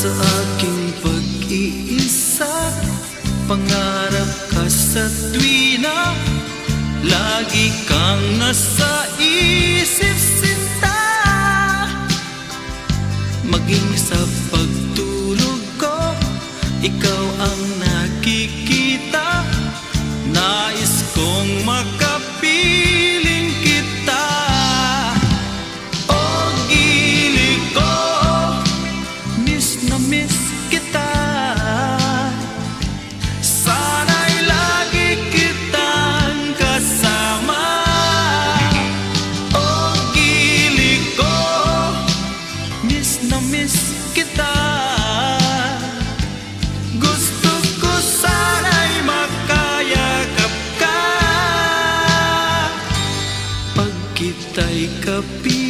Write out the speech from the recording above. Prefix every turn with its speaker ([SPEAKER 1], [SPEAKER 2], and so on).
[SPEAKER 1] sa aking pag-iisa, pangarap ka sa tuwina, lagi kang nasa isip sinta. Maging sa pagtulog ko, ikaw ang nakikita. Nais kong makapiling kita. O gili ko, miss na miss kita. Sana'y lagi kitang kasama. O gili ko, miss na miss kita. Gusto ko sana'y makayakap ka. Pag kita'y kapiling,